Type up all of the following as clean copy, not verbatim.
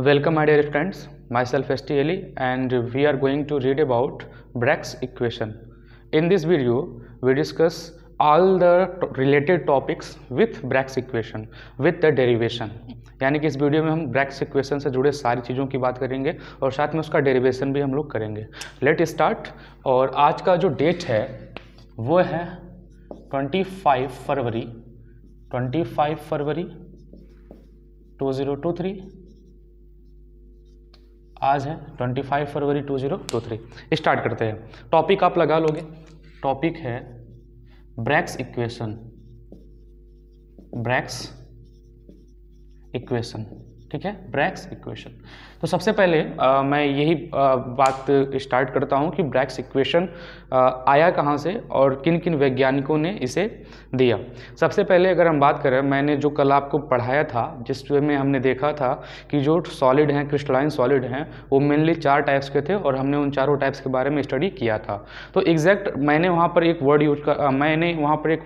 Welcome my dear friends, myself ST Eli and we are going to read about Bragg's equation. In this video, we discuss all the related topics with Bragg's equation with the derivation. यानी कि इस video में हम Bragg's equation से जुड़े सारी चीज़ों की बात करेंगे और साथ में उसका डेरिवेशन भी हम लोग करेंगे. Let start. और आज का जो डेट है वो है 25 फरवरी 2023. आज है 25 फरवरी 2023. स्टार्ट करते हैं. टॉपिक आप लगा लोगे. टॉपिक है ब्रैग्स इक्वेशन. ठीक है, ब्रैग्स इक्वेशन. तो सबसे पहले मैं यही बात स्टार्ट करता हूँ कि ब्रैग्स इक्वेशन आया कहाँ से और किन किन वैज्ञानिकों ने इसे दिया. सबसे पहले अगर हम बात करें, मैंने जो कल आपको पढ़ाया था जिसमें हमने देखा था कि जो सॉलिड हैं, क्रिस्टलाइन सॉलिड हैं, वो मेनली 4 टाइप्स के थे और हमने उन चारों टाइप्स के बारे में स्टडी किया था. तो एग्जैक्ट मैंने वहाँ पर एक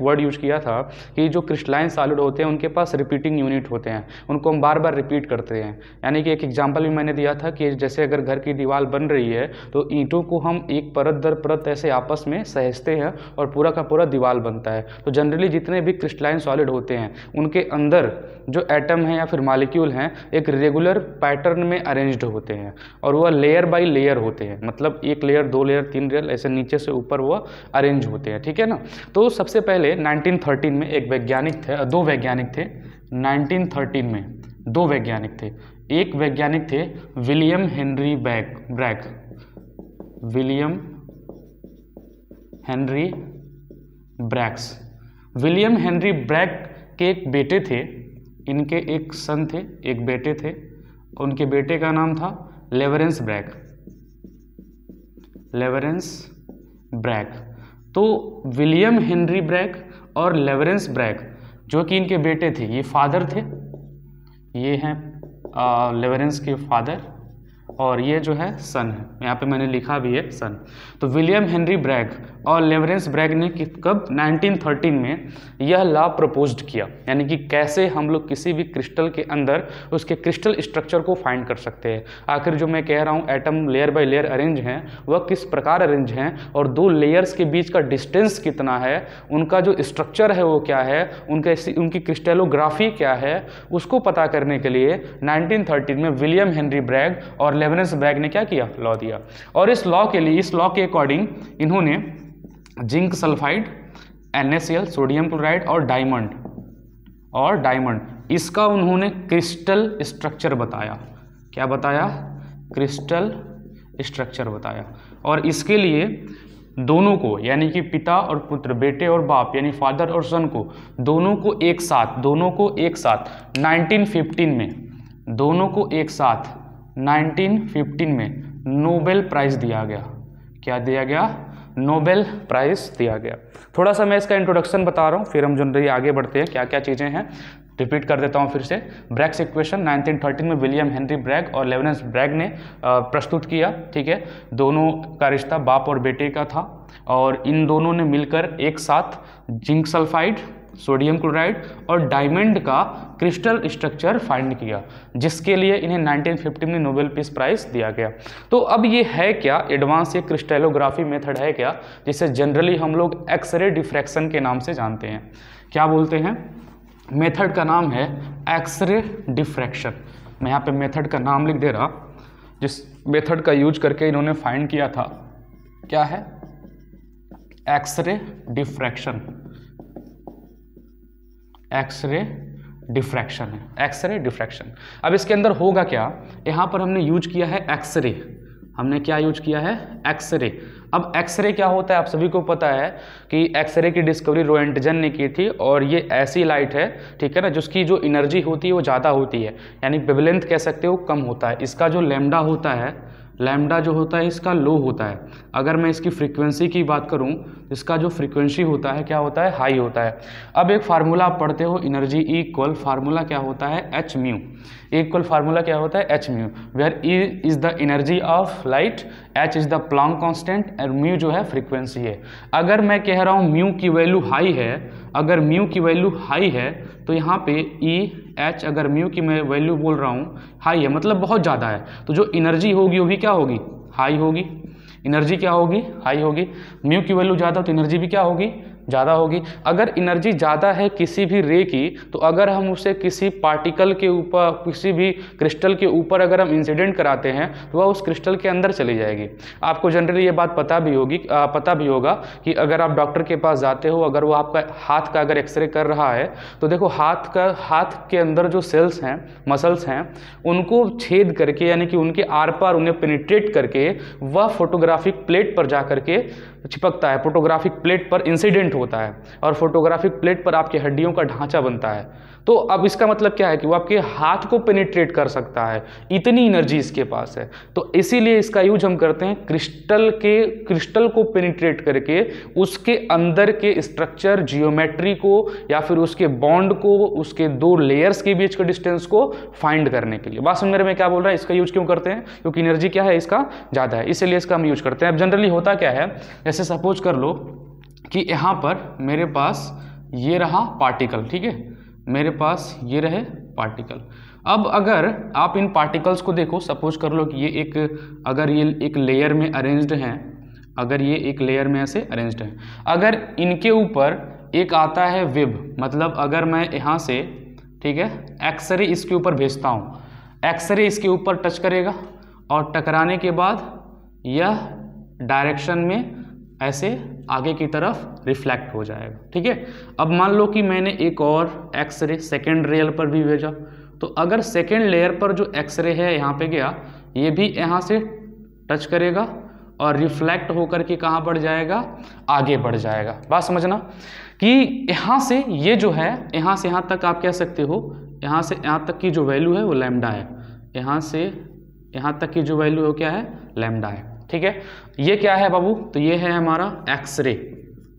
वर्ड यूज किया था कि जो क्रिस्टलाइन सॉलिड होते हैं उनके पास रिपीटिंग यूनिट होते हैं, उनको हम बार बार रिपीट करते हैं. यानी कि एक एग्जाम्पल भी मैंने दिया था कि जैसे अगर घर की दीवार बन रही है तो ईंटों को हम एक परत दर परत ऐसे आपस में सहेजते हैं और पूरा का पूरा दीवार बनता है. तो जनरली जितने भी क्रिस्टलाइन सॉलिड होते हैं उनके अंदर जो एटम है या फिर मॉलिक्यूल हैं एक रेगुलर पैटर्न में अरेंज्ड होते हैं और वह लेयर बाय लेयर होते हैं. मतलब एक लेयर, 2 लेयर, 3 लेयर ऐसे नीचे से ऊपर वह अरेंज होते हैं. ठीक है ना. तो सबसे पहले 1913 में दो वैज्ञानिक थे. 1913 में 2 वैज्ञानिक थे. एक वैज्ञानिक थे William Henry Bragg. William Henry Bragg के एक बेटे थे. इनके एक सन थे, एक बेटे थे. उनके बेटे का नाम था लेवरेंस ब्रैग. तो विलियम हेनरी ब्रैग और लेवरेंस ब्रैग जो कि इनके बेटे थे, ये फादर थे. ये हैं लेवरेंस के फादर और ये जो है सन है. यहाँ पे मैंने लिखा भी है सन. तो विलियम हेनरी ब्रैग और लेवरेंस ब्रैग ने कब 1913 में यह लॉ प्रपोज्ड किया. यानी कि कैसे हम लोग किसी भी क्रिस्टल के अंदर उसके क्रिस्टल स्ट्रक्चर को फाइंड कर सकते हैं. आखिर जो मैं कह रहा हूँ atom layer by layer arrange हैं, वह किस प्रकार अरेंज हैं और 2 लेयर्स के बीच का डिस्टेंस कितना है, उनका जो स्ट्रक्चर है वो क्या है, उनकी क्रिस्टलोग्राफी क्या है, उसको पता करने के लिए 1913 में विलियम हेनरी ब्रैग और लेवरेंस ब्रैग ने क्या किया, लॉ दिया. और इस लॉ के अकॉर्डिंग इन्होंने zinc sulphide, NaCl, sodium chloride और डायमंड इसका उन्होंने क्रिस्टल स्ट्रक्चर बताया. क्या बताया? क्रिस्टल स्ट्रक्चर बताया. और इसके लिए दोनों को, यानी कि पिता और पुत्र, बेटे और बाप, यानी फादर और सन को, दोनों को एक साथ 1915 में नोबेल प्राइज दिया गया. क्या दिया गया? नोबेल प्राइज दिया गया. थोड़ा सा मैं इसका इंट्रोडक्शन बता रहा हूँ, फिर हम जनरली आगे बढ़ते हैं. क्या क्या चीज़ें हैं रिपीट कर देता हूँ फिर से. ब्रैग्स इक्वेशन 1913 में विलियम हेनरी ब्रैग और लेवरेंस ब्रैग ने प्रस्तुत किया. ठीक है, दोनों का रिश्ता बाप और बेटे का था और इन दोनों ने मिलकर एक साथ जिंक सल्फाइड, सोडियम क्लोराइड और डायमंड का क्रिस्टल स्ट्रक्चर फाइंड किया, जिसके लिए इन्हें 1950 में नोबेल पीस प्राइज दिया गया. तो अब ये है क्या, एडवांस ये क्रिस्टलोग्राफी मेथड है क्या, जिसे जनरली हम लोग एक्सरे डिफ्रैक्शन के नाम से जानते हैं. क्या बोलते हैं? मेथड का नाम है एक्सरे डिफ्रैक्शन. मैं यहाँ पे मेथड का नाम लिख दे रहा, जिस मेथड का यूज करके इन्होंने फाइंड किया था. क्या है? X ray diffraction. X ray diffraction. अब इसके अंदर होगा क्या, यहाँ पर हमने यूज किया है एक्सरे. हमने क्या यूज किया है? एक्सरे. अब एक्सरे क्या होता है आप सभी को पता है कि एक्सरे की डिस्कवरी रोएंटजन ने की थी और ये ऐसी लाइट है, ठीक है ना, जिसकी जो एनर्जी होती है वो ज़्यादा होती है, यानी वेवलेंथ कह सकते हो कम होता है. इसका जो लैम्डा जो होता है इसका लो होता है. अगर मैं इसकी फ्रीक्वेंसी की बात करूं, इसका जो फ्रीक्वेंसी होता है क्या होता है? हाई होता है. अब एक फार्मूला आप पढ़ते हो, एनर्जी इक्वल फार्मूला क्या होता है? H mu. इक्वल फार्मूला क्या होता है? H mu, where E is the energy of light, h is the Planck constant और म्यू जो है फ्रीक्वेंसी है. अगर मैं कह रहा हूँ म्यू की वैल्यू हाई है, अगर म्यू की वैल्यू हाई है तो यहाँ पे ई एच, अगर म्यू की मैं वैल्यू बोल रहा हूँ हाई है मतलब बहुत ज़्यादा है, तो जो एनर्जी होगी वो भी क्या होगी, हाई होगी। एनर्जी क्या होगी, हाई होगी। म्यू की वैल्यू ज़्यादा तो एनर्जी भी क्या होगी, ज़्यादा होगी। अगर एनर्जी ज़्यादा है किसी भी रे की, तो अगर हम उसे किसी पार्टिकल के ऊपर, किसी भी क्रिस्टल के ऊपर अगर हम इंसिडेंट कराते हैं तो वह उस क्रिस्टल के अंदर चली जाएगी। आपको जनरली ये बात पता भी होगा कि अगर आप डॉक्टर के पास जाते हो, अगर वो आपका हाथ का अगर एक्सरे कर रहा है तो देखो हाथ के अंदर जो सेल्स हैं, मसल्स हैं, उनको छेद करके यानी कि उनके आर पार उन्हें पेनिट्रेट करके वह फोटोग्राफिक प्लेट पर जा करके चिपकता है, फोटोग्राफिक प्लेट पर इंसिडेंट होता है और फोटोग्राफिक प्लेट पर आपकी हड्डियों का ढांचा बनता है। तो अब इसका मतलब क्या है कि वो आपके हाथ को पेनिट्रेट कर सकता है, इतनी एनर्जी इसके पास है। तो इसीलिए इसका यूज हम करते हैं क्रिस्टल को पेनिट्रेट करके उसके अंदर के स्ट्रक्चर, जियोमेट्री को या फिर उसके बॉन्ड को, उसके दो लेयर्स के बीच के डिस्टेंस को फाइंड करने के लिए। बात समझ में क्या बोल रहा है, इसका यूज क्यों करते हैं, क्योंकि एनर्जी क्या है इसका ज़्यादा है, इसीलिए इसका हम यूज करते हैं। अब जनरली होता क्या है, जैसे सपोज कर लो कि यहाँ पर मेरे पास ये रहा पार्टिकल, ठीक है, मेरे पास ये रहे पार्टिकल। अब अगर आप इन पार्टिकल्स को देखो, सपोज कर लो कि ये एक लेयर में अरेंज्ड हैं, अगर ये एक लेयर में ऐसे अरेंज्ड हैं, अगर इनके ऊपर एक आता है वेब, मतलब अगर मैं यहाँ से, ठीक है, एक्सरे इसके ऊपर भेजता हूँ, एक्सरे इसके ऊपर टच करेगा और टकराने के बाद यह डायरेक्शन में ऐसे आगे की तरफ रिफ्लेक्ट हो जाएगा, ठीक है। अब मान लो कि मैंने एक और एक्सरे सेकेंड लेयर पर भी भेजा, तो अगर सेकेंड लेयर पर जो एक्सरे है यहाँ पे गया, ये भी यहाँ से टच करेगा और रिफ्लेक्ट होकर के कहाँ बढ़ जाएगा, आगे बढ़ जाएगा। बात समझना कि यहाँ से ये जो है, यहाँ से यहाँ तक आप कह सकते हो, यहाँ से यहाँ तक की जो वैल्यू है वो लैम्डा है, यहाँ से यहाँ तक की जो वैल्यू है क्या है, लैम्डा है, ठीक है। ये क्या है बाबू, तो ये है हमारा एक्सरे,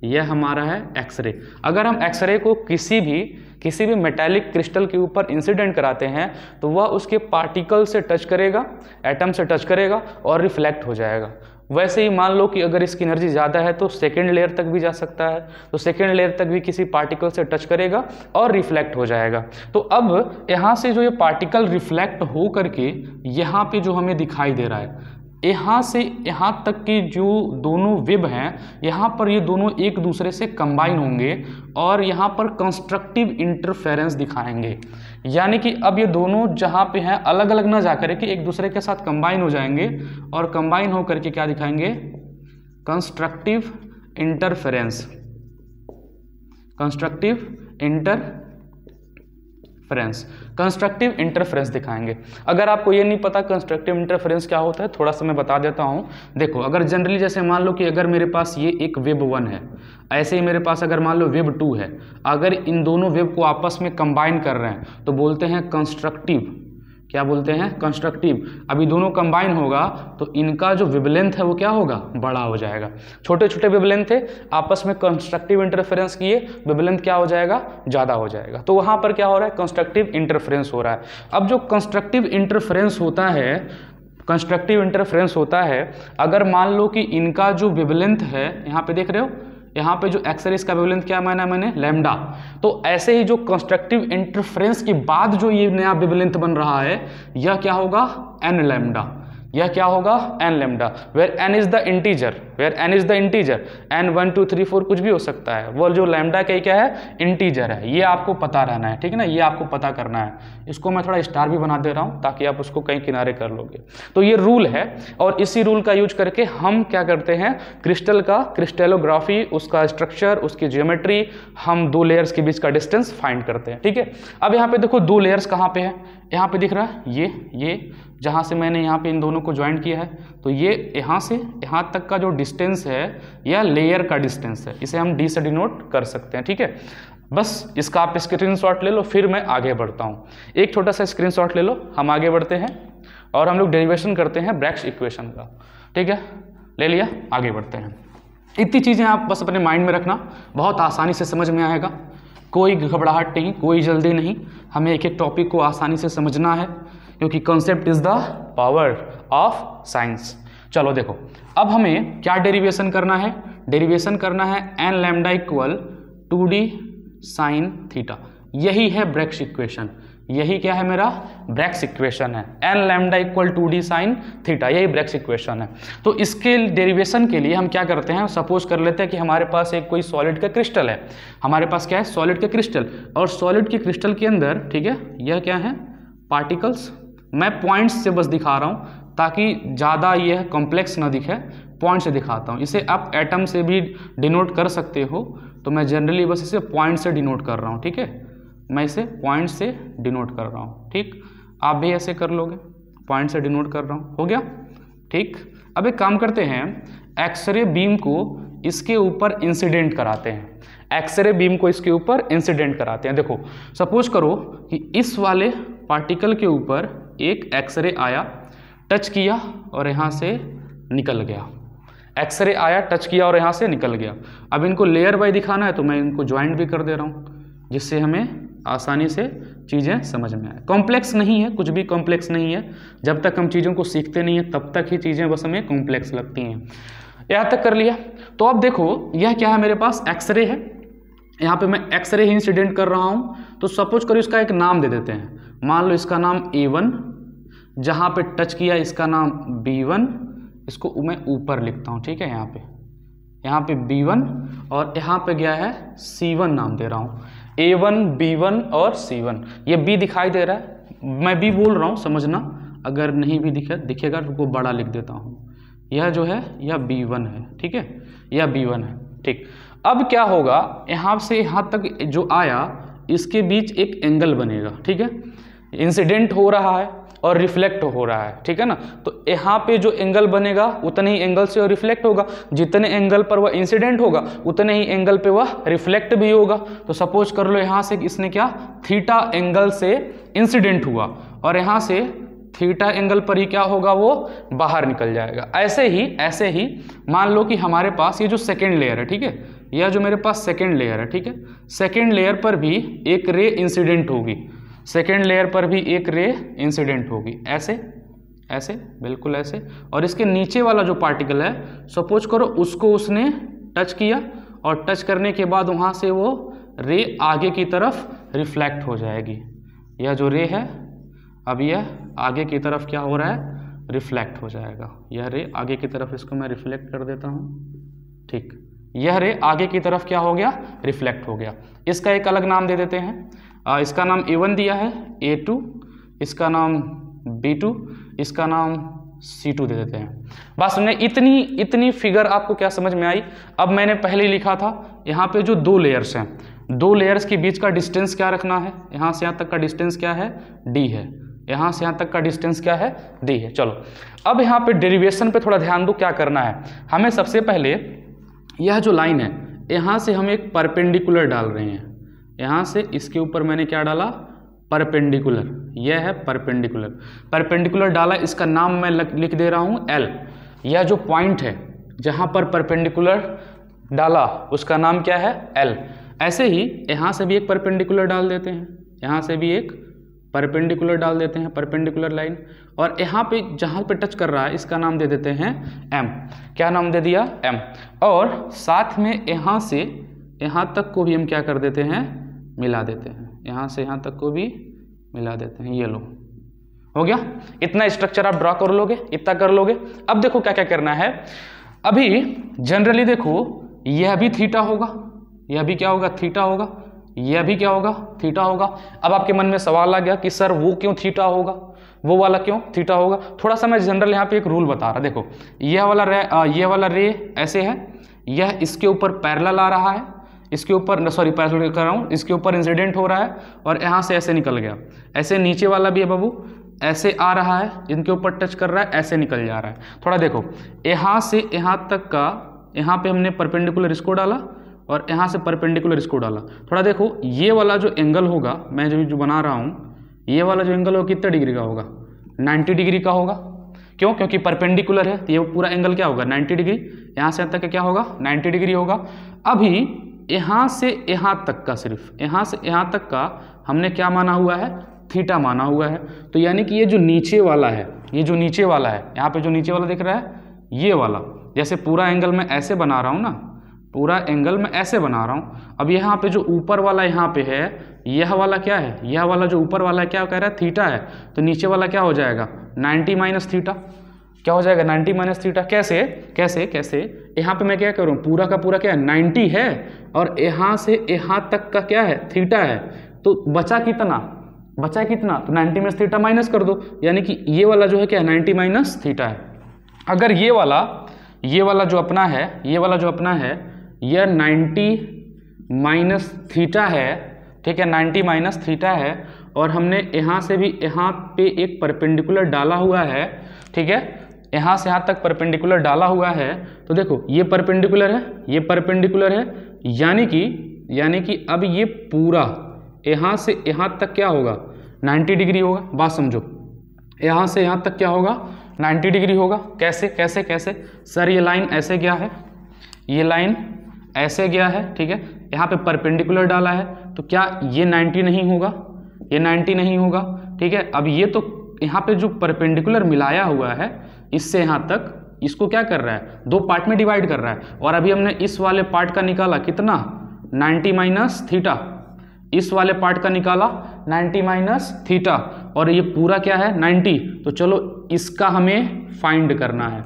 यह हमारा है एक्सरे। अगर हम एक्सरे को किसी भी मेटालिक क्रिस्टल के ऊपर इंसिडेंट कराते हैं तो वह उसके पार्टिकल से टच करेगा, एटम से टच करेगा और रिफ्लेक्ट हो जाएगा। वैसे ही मान लो कि अगर इसकी एनर्जी ज़्यादा है तो सेकेंड लेयर तक भी जा सकता है, तो सेकेंड लेयर तक भी किसी पार्टिकल से टच करेगा और रिफ्लेक्ट हो जाएगा। तो अब यहाँ से जो ये पार्टिकल रिफ्लेक्ट हो करके यहाँ पे जो हमें दिखाई दे रहा है, यहाँ से यहाँ तक की जो दोनों वेब हैं, यहाँ पर ये दोनों एक दूसरे से कंबाइन होंगे और यहाँ पर कंस्ट्रक्टिव इंटरफेरेंस दिखाएंगे। यानी कि अब ये दोनों जहाँ पे हैं अलग अलग ना जाकर के एक दूसरे के साथ कंबाइन हो जाएंगे और कंबाइन होकर के क्या दिखाएंगे, कंस्ट्रक्टिव इंटरफेरेंस, कंस्ट्रक्टिव इंटरफेरेंस दिखाएंगे। अगर आपको ये नहीं पता कंस्ट्रक्टिव इंटरफेरेंस क्या होता है, थोड़ा सा मैं बता देता हूँ। देखो, अगर जनरली जैसे मान लो कि अगर मेरे पास ये एक वेब 1 है, ऐसे ही मेरे पास अगर मान लो वेब 2 है, अगर इन दोनों वेब को आपस में कंबाइन कर रहे हैं तो बोलते हैं कंस्ट्रक्टिव। क्या बोलते हैं, कंस्ट्रक्टिव। अभी दोनों कंबाइन होगा तो इनका जो वेवलेंथ है वो क्या होगा, बड़ा हो जाएगा। छोटे छोटे वेवलेंथ थे, आपस में कंस्ट्रक्टिव इंटरफेरेंस किए, वेवलेंथ क्या हो जाएगा, ज़्यादा हो जाएगा। तो वहाँ पर क्या हो रहा है, कंस्ट्रक्टिव इंटरफेरेंस हो रहा है। अब जो कंस्ट्रक्टिव इंटरफेरेंस होता है, अगर मान लो कि इनका जो वेवलेंथ है, यहाँ पे देख रहे हो, यहाँ पे जो एक्सरे का वेवलेंथ क्या माना मैंने, लैम्डा। तो ऐसे ही जो कंस्ट्रक्टिव इंटरफेरेंस के बाद जो ये नया वेवलेंथ बन रहा है, यह क्या होगा, एन लैम्डा। यह क्या होगा, n lambda, where n is the integer, n 1 2 3 4 कुछ भी हो सकता है, वो जो लैम्डा का क्या है, इंटीजर है। ये आपको पता रहना है, ठीक है ना, ये आपको पता करना है। इसको मैं थोड़ा स्टार भी बना दे रहा हूँ ताकि आप उसको कहीं किनारे कर लोगे। तो ये रूल है और इसी रूल का यूज करके हम क्या करते हैं, क्रिस्टल का क्रिस्टेलोग्राफी, उसका स्ट्रक्चर, उसकी जियोमेट्री, हम दो लेयर्स के बीच का डिस्टेंस फाइंड करते हैं, ठीक है। अब यहाँ पे देखो दो लेयर्स कहाँ पे है, यहाँ पे दिख रहा है ये जहाँ से मैंने यहाँ पे इन दोनों को ज्वाइन किया है, तो ये यहाँ से यहाँ तक का जो डिस्टेंस है यह लेयर का डिस्टेंस है, इसे हम डी से डिनोट कर सकते हैं, ठीक है। बस इसका आप स्क्रीनशॉट ले लो, फिर मैं आगे बढ़ता हूँ। एक छोटा सा स्क्रीनशॉट ले लो, हम आगे बढ़ते हैं और हम लोग डेरिवेशन करते हैं ब्रैग्स इक्वेशन का, ठीक है। ले लिया, आगे बढ़ते हैं। इतनी चीज़ें आप बस अपने माइंड में रखना, बहुत आसानी से समझ में आएगा, कोई घबराहट नहीं, कोई जल्दी नहीं, हमें एक एक टॉपिक को आसानी से समझना है क्योंकि concept is the power of science. चलो देखो, अब हमें क्या डेरिवेशन करना है, डेरिवेशन करना है n lambda equal 2D sine theta. यही है ब्रैग्स इक्वेशन, यही क्या है मेरा ब्रैग्स इक्वेशन है, n lambda equal 2d sine theta, यही ब्रैग्स इक्वेशन है। तो इसके डेरिवेशन के लिए हम क्या करते हैं, सपोज कर लेते हैं कि हमारे पास एक कोई सॉलिड का क्रिस्टल है, हमारे पास क्या है सॉलिड का क्रिस्टल, और सॉलिड के क्रिस्टल के अंदर ठीक है यह क्या है पार्टिकल्स, मैं पॉइंट्स से बस दिखा रहा हूँ ताकि ज़्यादा यह कॉम्प्लेक्स ना दिखे, पॉइंट से दिखाता हूँ। इसे आप एटम से भी डिनोट कर सकते हो, तो मैं जनरली बस इसे पॉइंट से डिनोट कर रहा हूँ, ठीक है, मैं इसे पॉइंट से डिनोट कर रहा हूँ, ठीक, आप भी ऐसे कर लोगे, पॉइंट से डिनोट कर रहा हूँ, हो गया, ठीक। अब एक काम करते हैं, एक्सरे बीम को इसके ऊपर इंसिडेंट कराते हैं, एक्सरे बीम को इसके ऊपर इंसिडेंट कराते हैं। देखो सपोज करो कि इस वाले पार्टिकल के ऊपर एक एक्सरे आया, टच किया और यहाँ से निकल गया, एक्सरे आया टच किया और यहाँ से निकल गया। अब इनको लेयर बाय दिखाना है तो मैं इनको ज्वाइंट भी कर दे रहा हूँ, जिससे हमें आसानी से चीज़ें समझ में आए। कॉम्प्लेक्स नहीं है, कुछ भी कॉम्प्लेक्स नहीं है, जब तक हम चीज़ों को सीखते नहीं हैं तब तक ही चीज़ें बस हमें कॉम्प्लेक्स लगती हैं। यहाँ तक कर लिया। तो अब देखो यह क्या है, मेरे पास एक्सरे है, यहाँ पे मैं एक्सरे ही इंसिडेंट कर रहा हूँ, तो सपोज करो इसका एक नाम दे देते हैं, मान लो इसका नाम A1, जहाँ पे टच किया इसका नाम B1, इसको मैं ऊपर लिखता हूँ, ठीक है, यहाँ पे B1 और यहाँ पे गया है C1 नाम दे रहा हूँ, A1 B1 और C1, ये B दिखाई दे रहा है, मैं B बोल रहा हूँ समझना, अगर नहीं भी दिखेगा तो वो बड़ा लिख देता हूँ, यह जो है यह B1 है, ठीक है, यह B1 है, ठीक। अब क्या होगा, यहाँ से यहाँ तक जो आया इसके बीच एक एंगल बनेगा, ठीक है, इंसिडेंट हो रहा है और रिफ्लेक्ट हो रहा है, ठीक है ना, तो यहाँ पे जो एंगल बनेगा उतने ही एंगल से रिफ्लेक्ट होगा, जितने एंगल पर वह इंसिडेंट होगा उतने ही एंगल पे वह रिफ्लेक्ट भी होगा। तो सपोज कर लो यहाँ से इसने क्या थीटा एंगल से इंसिडेंट हुआ और यहाँ से थीटा एंगल पर ही क्या होगा वो बाहर निकल जाएगा। ऐसे ही मान लो कि हमारे पास ये जो सेकेंड लेयर है, ठीक है, यह जो मेरे पास सेकेंड लेयर है, ठीक है, सेकेंड लेयर पर भी एक रे इंसिडेंट होगी, सेकेंड लेयर पर भी एक रे इंसिडेंट होगी, ऐसे बिल्कुल ऐसे, और इसके नीचे वाला जो पार्टिकल है सपोज करो उसको उसने टच किया और टच करने के बाद वहाँ से वो रे आगे की तरफ रिफ्लेक्ट हो जाएगी, यह जो रे है अब यह आगे की तरफ क्या हो रहा है रिफ्लेक्ट हो जाएगा, यह रे आगे की तरफ, इसको मैं रिफ्लेक्ट कर देता हूँ, ठीक, यह रे आगे की तरफ क्या हो गया रिफ्लेक्ट हो गया। इसका एक अलग नाम दे देते हैं, इसका नाम A1 दिया है, A2, इसका नाम B2, इसका नाम C2 दे देते हैं। बस हमने इतनी फिगर आपको क्या समझ में आई। अब मैंने पहले ही लिखा था यहाँ पे जो दो लेयर्स हैं, दो लेयर्स के बीच का डिस्टेंस क्या रखना है, यहाँ से यहाँ तक का डिस्टेंस क्या है D है, यहाँ से यहाँ तक का डिस्टेंस क्या है D है। चलो अब यहाँ पे डेरिवेशन पे थोड़ा ध्यान दो, क्या करना है हमें। सबसे पहले यह जो लाइन है यहाँ से हम एक परपेंडिकुलर डाल रहे हैं, यहाँ से इसके ऊपर मैंने क्या डाला परपेंडिकुलर, यह है परपेंडिकुलर, परपेंडिकुलर डाला, इसका नाम मैं लिख दे रहा हूँ L। यह जो पॉइंट है जहाँ पर परपेंडिकुलर डाला उसका नाम क्या है L। ऐसे ही यहाँ से भी एक परपेंडिकुलर डाल देते हैं, यहाँ से भी एक परपेंडिकुलर डाल देते हैं, परपेंडिकुलर लाइन, और यहाँ पे जहाँ पे टच कर रहा है इसका नाम दे देते हैं M। क्या नाम दे दिया M। और साथ में यहाँ से यहाँ तक को भी हम क्या कर देते हैं मिला देते हैं, यहाँ से यहाँ तक को भी मिला देते हैं, ये लो हो गया। इतना स्ट्रक्चर आप ड्रॉ कर लोगे, इतना कर लोगे। अब देखो क्या क्या करना है। अभी जनरली देखो यह भी थीटा होगा, यह भी क्या होगा थीटा होगा, यह भी क्या होगा थीटा होगा। अब आपके मन में सवाल आ गया कि सर वो क्यों थीटा होगा, वो वाला क्यों थीटा होगा। थोड़ा सा मैं जनरल यहाँ पे एक रूल बता रहा, देखो यह वाला रे ऐसे है, यह इसके ऊपर पैरेलल आ रहा है, इसके ऊपर सॉरी पैरेलल कर रहा हूँ, इसके ऊपर इंसिडेंट हो रहा है और यहाँ से ऐसे निकल गया। ऐसे नीचे वाला भी है बाबू, ऐसे आ रहा है, इनके ऊपर टच कर रहा है, ऐसे निकल जा रहा है। थोड़ा देखो यहाँ से यहाँ तक का, यहाँ पे हमने परपेंडिकुलर इसको डाला और यहाँ से परपेंडिकुलर इसको डाला। थोड़ा देखो ये वाला जो एंगल होगा, मैं जो बना रहा हूँ, ये वाला जो एंगल होगा कितने डिग्री का होगा 90 डिग्री का होगा। क्यों? क्योंकि परपेंडिकुलर है, ये पूरा एंगल क्या होगा 90 डिग्री, यहाँ से यहाँ तक का क्या होगा 90 डिग्री होगा। अभी यहाँ से यहाँ तक का, सिर्फ यहाँ से यहाँ तक का हमने क्या माना हुआ है थीटा माना हुआ है। तो यानी कि ये जो नीचे वाला है, ये जो नीचे वाला है, यहाँ पे जो नीचे वाला दिख रहा है ये वाला, जैसे पूरा एंगल मैं ऐसे बना रहा हूँ ना, पूरा एंगल मैं ऐसे बना रहा हूँ। अब यहाँ पे जो ऊपर वाला यहाँ पे है, यह वाला क्या है, यह वाला जो ऊपर वाला क्या कह रहा है, थीटा है, तो नीचे वाला क्या हो जाएगा 90 माइनस थीटा, क्या हो जाएगा 90 माइनस थीटा। कैसे कैसे कैसे, यहाँ पे मैं क्या करूँ, पूरा का पूरा क्या है 90 है और यहाँ से यहाँ तक का क्या है थीटा है, तो बचा कितना, बचा कितना, तो 90 में थीटा माइनस कर दो, यानी कि ये वाला जो है क्या है 90 माइनस थीटा है। अगर ये वाला जो अपना है, ये वाला जो अपना है यह 90 माइनस थीटा है, ठीक है, 90 माइनस थीटा है, और हमने यहाँ से भी यहाँ पे एक परपेंडिकुलर डाला हुआ है, ठीक है, यहाँ से यहाँ तक परपेंडिकुलर डाला हुआ है, तो देखो ये परपेंडिकुलर है, ये परपेंडिकुलर है, यानी कि अब ये पूरा यहाँ से यहाँ तक क्या होगा 90 डिग्री होगा। बात समझो, यहाँ से यहाँ तक क्या होगा 90 डिग्री होगा। कैसे कैसे कैसे सर, ये लाइन ऐसे गया है, ये लाइन ऐसे गया है, ठीक है, यहाँ पे परपेंडिकुलर डाला है, तो क्या ये 90 नहीं होगा, ये 90 नहीं होगा, ठीक है। अब ये तो यहाँ पे जो परपेंडिकुलर मिलाया हुआ है इससे यहाँ तक, इसको क्या कर रहा है, दो पार्ट में डिवाइड कर रहा है, और अभी हमने इस वाले पार्ट का निकाला कितना 90 माइनस थीटा, इस वाले पार्ट का निकाला 90 माइनस थीटा, और ये पूरा क्या है 90, तो चलो इसका हमें फाइंड करना है,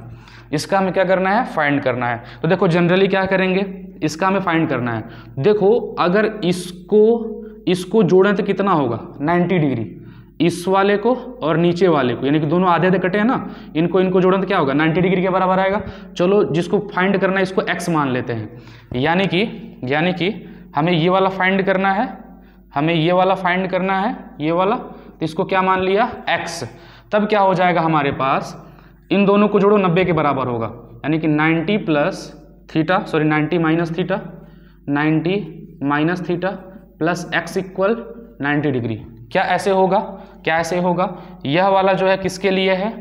इसका हमें क्या करना है फाइंड करना है। तो देखो जनरली क्या करेंगे, इसका हमें फाइंड करना है। देखो अगर इसको जोड़ें तो कितना होगा 90 डिग्री, इस वाले को और नीचे वाले को, यानी कि दोनों आधे आधे कटे हैं ना, इनको जोड़ें तो क्या होगा 90 डिग्री के बराबर आएगा। चलो जिसको फाइंड करना है इसको x मान लेते हैं, यानी कि हमें ये वाला फाइंड करना है, हमें ये वाला फाइंड करना है, ये वाला, तो इसको क्या मान लिया x। तब क्या हो जाएगा हमारे पास, इन दोनों को जोड़ो 90 के बराबर होगा, यानी कि 90 plus theta, sorry 90 minus theta, 90 minus theta plus x equal 90 degree. क्या ऐसे होगा, क्या ऐसे होगा, यह वाला जो है किसके लिए है,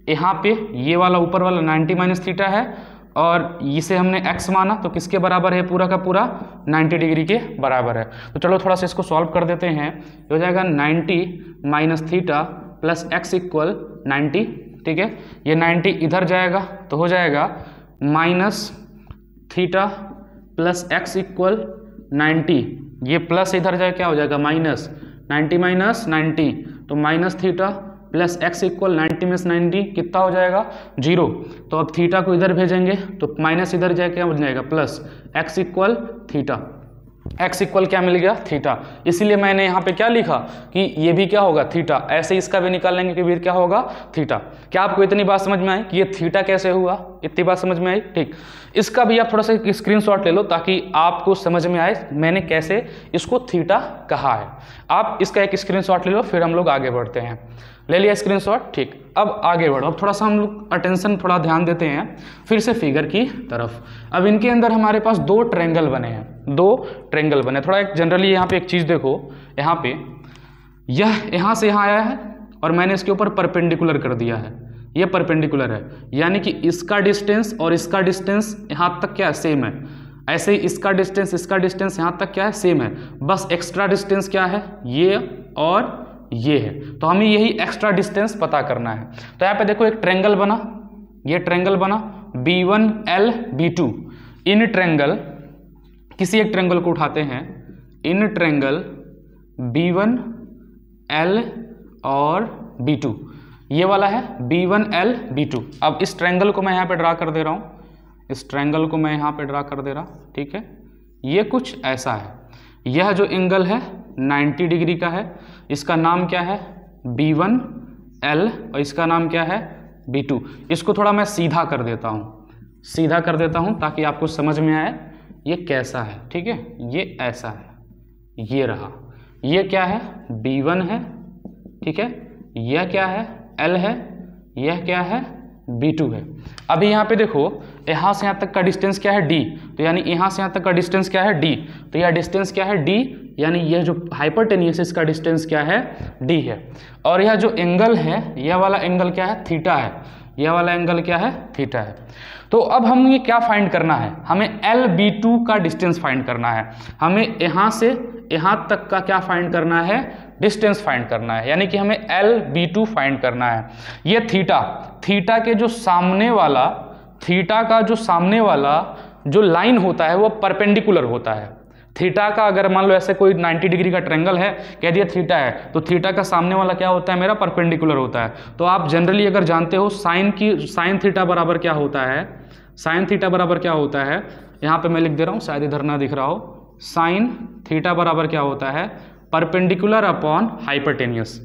यहाँ पे ये वाला ऊपर वाला 90 माइनस थीटा है, और इसे हमने x माना, तो किसके बराबर है, पूरा का पूरा 90 डिग्री के बराबर है। तो चलो थोड़ा सा इसको सॉल्व कर देते हैं, हो जाएगा 90 minus theta plus x equal 90, ठीक है, ये 90 इधर जाएगा तो हो जाएगा minus theta plus x equal 90, ये प्लस इधर जाए क्या हो जाएगा माइनस, 90 माइनस 90, तो minus theta plus x equal 90 में 90 कितना हो जाएगा 0, तो अब थीटा को इधर भेजेंगे तो माइनस इधर जाए क्या हो जाएगा plus, x equal theta, x equal क्या मिल गया थीटा। इसीलिए मैंने यहाँ पे क्या लिखा कि ये भी क्या होगा थीटा, ऐसे इसका भी निकाल लेंगे कि भी क्या होगा थीटा। क्या आपको इतनी बात समझ में आई कि ये थीटा कैसे हुआ, इतनी बात समझ में आई, ठीक। इसका भी आप थोड़ा सा स्क्रीनशॉट ले लो ताकि आपको समझ में आए मैंने कैसे इसको थीटा कहा है। आप इसका एक स्क्रीनशॉट ले लो, फिर हम लोग आगे बढ़ते हैं। ले लिया स्क्रीनशॉट, ठीक। अब आगे बढ़ो, अब थोड़ा सा हम लोग अटेंशन थोड़ा ध्यान देते हैं फिर से फिगर की तरफ। अब इनके अंदर हमारे पास दो ट्रायंगल बने हैं, दो ट्रायंगल बने। थोड़ा एक जनरली यहाँ पे एक चीज़ देखो, यहाँ पे यह यहाँ से यहाँ आया है और मैंने इसके ऊपर परपेंडिकुलर कर दिया है, ये परपेंडिकुलर है, यानी कि इसका डिस्टेंस और इसका डिस्टेंस यहाँ तक क्या है सेम है। ऐसे ही इसका डिस्टेंस यहाँ तक क्या है सेम है, बस एक्स्ट्रा डिस्टेंस क्या है ये और ये है, तो हमें यही एक्स्ट्रा डिस्टेंस पता करना है। तो यहाँ पे देखो एक ट्रायंगल बना, ये ट्रायंगल बना B1L B2। इन ट्रायंगल, किसी एक ट्रायंगल को उठाते हैं, इन ट्रायंगल B1L और B2, ये वाला है B1L B2। अब इस ट्रायंगल को मैं यहाँ पे ड्रा कर दे रहा हूँ, इस ट्रायंगल को मैं यहाँ पे ड्रा कर दे रहा हूँ, ठीक है। ये कुछ ऐसा है, यह जो एंगल है 90 डिग्री का है, इसका नाम क्या है B1L और इसका नाम क्या है B2। इसको थोड़ा मैं सीधा कर देता हूँ, सीधा कर देता हूँ ताकि आपको समझ में आए ये कैसा है, ठीक है। ये ऐसा है, ये रहा, ये क्या है B1 है, ठीक है, यह क्या है L है, यह क्या है B2 है। अभी यहाँ पे देखो यहाँ से यहाँ तक का डिस्टेंस क्या है D, तो यानी यहाँ से यहाँ तक का डिस्टेंस क्या है D, तो यह डिस्टेंस क्या है D, यानी यह जो हाइपोटेन्यूस इसका डिस्टेंस क्या है D है। और यह जो एंगल है यह वाला एंगल क्या है थीटा है, यह वाला एंगल क्या है थीटा है। तो अब हम ये क्या फाइंड करना है, हमें LB2 का डिस्टेंस फाइंड करना है, हमें यहाँ से यहाँ तक का क्या फाइंड करना है डिस्टेंस फाइंड करना है, यानी कि हमें LB2 फाइंड करना है। ये थीटा के जो सामने वाला, थीटा का जो सामने वाला जो लाइन होता है वो परपेंडिकुलर होता है। थीटा का अगर मान लो ऐसे कोई 90 डिग्री का ट्रायंगल है, कह दिया थीटा है, तो थीटा का सामने वाला क्या होता है, मेरा परपेंडिकुलर होता है। तो आप जनरली अगर जानते हो साइन थीटा बराबर क्या होता है, साइन थीटा बराबर क्या होता है, यहाँ पे मैं लिख दे रहा हूँ, शायद इधर ना दिख रहा हो। साइन थीटा बराबर क्या होता है, परपेंडिकुलर अपॉन हाइपरटेनियस।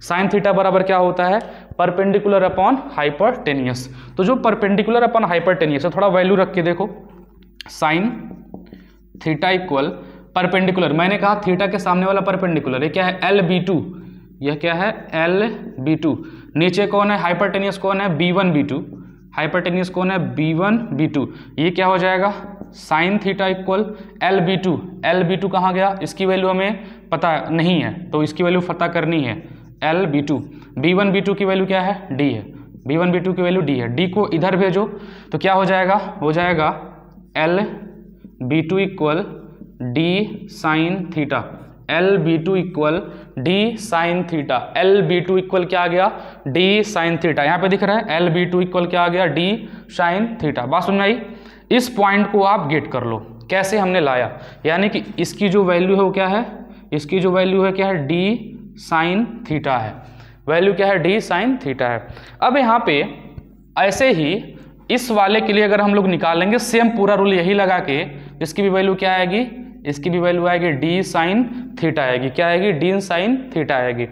साइन थीटा बराबर क्या होता है, परपेंडिकुलर अपॉन हाइपरटेनियस। तो जो परपेंडिकुलर अपॉन हाइपरटेनियस है, थोड़ा वैल्यू रख के देखो, साइन थीटा इक्वल परपेंडिकुलर, मैंने कहा थीटा के सामने वाला परपेंडिकुलर, ये क्या है, LB2, यह क्या है, LB2। नीचे कौन है, हाइपरटेनियस कौन है, B1 B2, हाइपरटेनियस कौन है, B1 B2। ये क्या हो जाएगा, sine theta equal LB2। LB2 कहाँ गया, इसकी वैल्यू हमें पता नहीं है, तो इसकी वैल्यू पता करनी है, LB2। B1 B2 की वैल्यू क्या है, D है, B1 B2 की वैल्यू D है। D को इधर भेजो तो क्या हो जाएगा, हो जाएगा LB2 equal D sine theta, LB2 equal D sine theta. LB2 equal क्या आ गया, D साइन थीटा, यहाँ पे दिख रहा है LB2 इक्वल क्या आ गया, D साइन थीटा। बात समझ में आई। इस पॉइंट को आप गेट कर लो, कैसे हमने लाया, यानी कि इसकी जो वैल्यू है वो क्या है, इसकी जो वैल्यू है क्या है, D साइन थीटा है, वैल्यू क्या है, D साइन थीटा है। अब यहाँ पे ऐसे ही इस वाले के लिए अगर हम लोग निकालेंगे सेम पूरा रूल यही लगा के, इसकी भी वैल्यू क्या आएगी, इसकी भी वैल्यू आएगी D साइन थीटा आएगी, क्या आएगी, D साइन थीटा आएगी।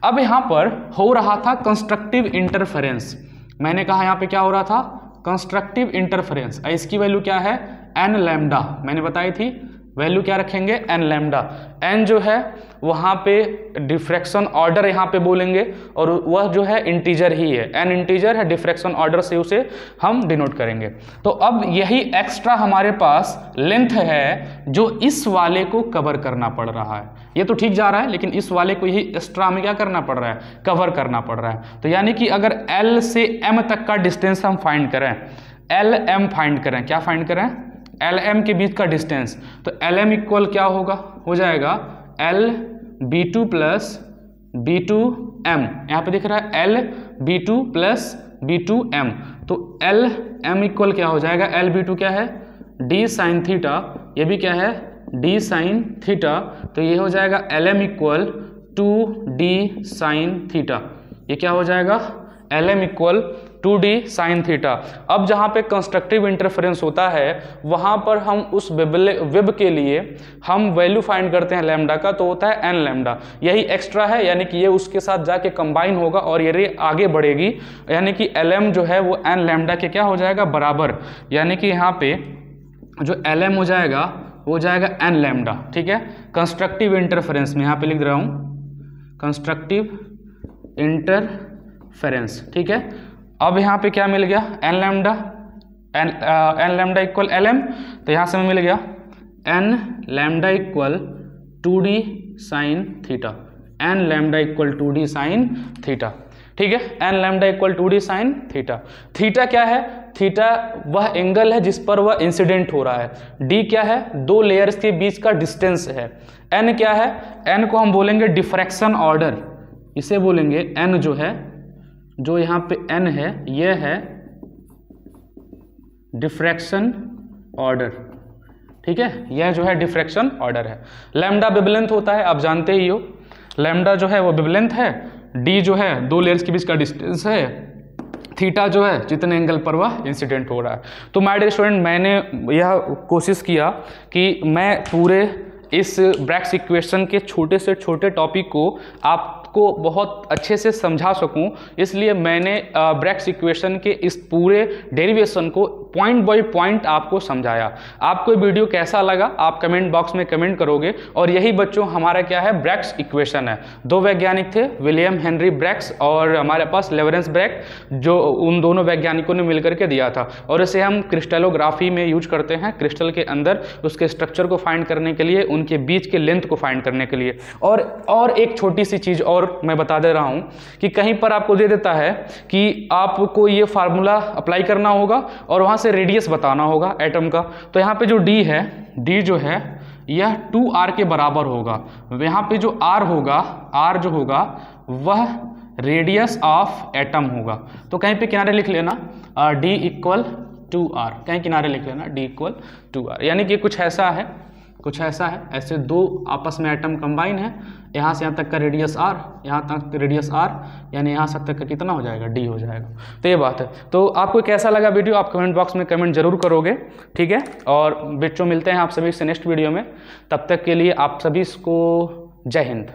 अब यहाँ पर हो रहा था कंस्ट्रक्टिव इंटरफेरेंस, मैंने कहा यहाँ पे क्या हो रहा था, कंस्ट्रक्टिव इंटरफेरेंस। इसकी वैल्यू क्या है, n लैम्डा, मैंने बताई थी वैल्यू क्या रखेंगे, n लैम्डा। n जो है वहाँ पे डिफ्रैक्शन ऑर्डर यहाँ पे बोलेंगे, और वह जो है इंटीजर ही है, n इंटीजर है, डिफ्रैक्शन ऑर्डर से उसे हम डिनोट करेंगे। तो अब यही एक्स्ट्रा हमारे पास लेंथ है जो इस वाले को कवर करना पड़ रहा है। ये तो ठीक जा रहा है, लेकिन इस वाले को यही एक्स्ट्रा हमें क्या करना पड़ रहा है, कवर करना पड़ रहा है। तो यानी कि अगर L से M तक का डिस्टेंस हम फाइंड करें, LM फाइंड करें, क्या फाइंड करें, LM के बीच का डिस्टेंस, तो LM इक्वल क्या होगा, हो जाएगा LB2 प्लस B2M, यहाँ पे दिख रहा है LB2 प्लस B2M, तो LM इक्वल क्या हो जाएगा, LB2 क्या है, D साइन थीटा, ये भी क्या है, D साइन थीटा, तो ये हो जाएगा LM equal 2D sine theta, ये क्या हो जाएगा, LM equal 2D sine theta. अब जहाँ पे कंस्ट्रक्टिव इंटरफेरेंस होता है वहाँ पर हम उस वेब के लिए हम वैल्यू फाइंड करते हैं लैम्डा का, तो होता है n लैम्डा, यही एक्स्ट्रा है, यानी कि ये उसके साथ जाके कंबाइन होगा और ये रे आगे बढ़ेगी, यानी कि LM जो है वो n लैम्डा के क्या हो जाएगा, बराबर, यानी कि यहाँ पे जो LM हो जाएगा वो जाएगा n लैम्डा, ठीक है। कंस्ट्रक्टिव इंटरफेरेंस में यहाँ पे लिख रहा हूँ कंस्ट्रक्टिव इंटरफेरेंस, ठीक है। अब यहाँ पे क्या मिल गया, n lambda, n lambda equal LM, तो यहाँ से हमें मिल गया n lambda equal 2D sine theta, n lambda equal 2D sine theta, ठीक है। n lambda equal 2D sine theta. Theta क्या है, थीटा वह एंगल है जिस पर वह इंसिडेंट हो रहा है। D क्या है, दो लेयर्स के बीच का डिस्टेंस है। n क्या है, n को हम बोलेंगे डिफ्रैक्शन ऑर्डर, इसे बोलेंगे n जो है, जो यहाँ पे n है ये है डिफ्रैक्शन ऑर्डर, ठीक है, यह जो है डिफ्रैक्शन ऑर्डर है। लैम्डा वेवलेंथ होता है, आप जानते ही हो, लैम्डा जो है वो वेवलेंथ है, d जो है दो लेयर्स के बीच का डिस्टेंस है, थीटा जो है जितने एंगल पर वह इंसिडेंट हो रहा है। तो माय डियर स्टूडेंट, मैंने यह कोशिश किया कि मैं पूरे इस ब्रैग्स इक्वेशन के छोटे से छोटे टॉपिक को आपको बहुत अच्छे से समझा सकूं, इसलिए मैंने ब्रैग्स इक्वेशन के इस पूरे डेरिवेशन को पॉइंट बाय पॉइंट आपको समझाया। आपको ये वीडियो कैसा लगा आप कमेंट बॉक्स में कमेंट करोगे। और यही बच्चों हमारा क्या है, ब्रैग्स इक्वेशन है। दो वैज्ञानिक थे, विलियम हेनरी ब्रैग्स और हमारे पास लॉरेंस ब्रैग, जो उन दोनों वैज्ञानिकों ने मिलकर के दिया था। और इसे हम क्रिस्टलोग्राफी में यूज करते हैं, क्रिस्टल के अंदर उसके स्ट्रक्चर को फाइंड करने के लिए, उनके बीच के लेंथ को फाइंड करने के लिए। और एक छोटी सी चीज़ और मैं बता दे रहा हूं कि कहीं पर आपको दे देता है कि आपको ये फार्मूला अप्लाई करना होगा और वहां से रेडियस बताना होगा एटम का। तो यहाँ पे जो d है, d जो है यह 2r के बराबर होगा। यहाँ पे जो r होगा, r जो होगा वह रेडियस ऑफ एटम होगा। तो कहीं पे किनारे लिख लेना d इक्वल 2r, कहीं किनारे लिख लेना d इक्वल 2r, यानी कि कुछ ऐसा है, ऐसे दो आपस में एटम कंबाइन है, यहाँ से यहाँ तक का रेडियस r, यहाँ तक रेडियस r, यानी यहाँ से तक का कितना हो जाएगा, d हो जाएगा। तो ये बात है। तो आपको कैसा लगा वीडियो, आप कमेंट बॉक्स में कमेंट जरूर करोगे, ठीक है। और बच्चों मिलते हैं आप सभी से नेक्स्ट वीडियो में, तब तक के लिए आप सभी को जय हिंद।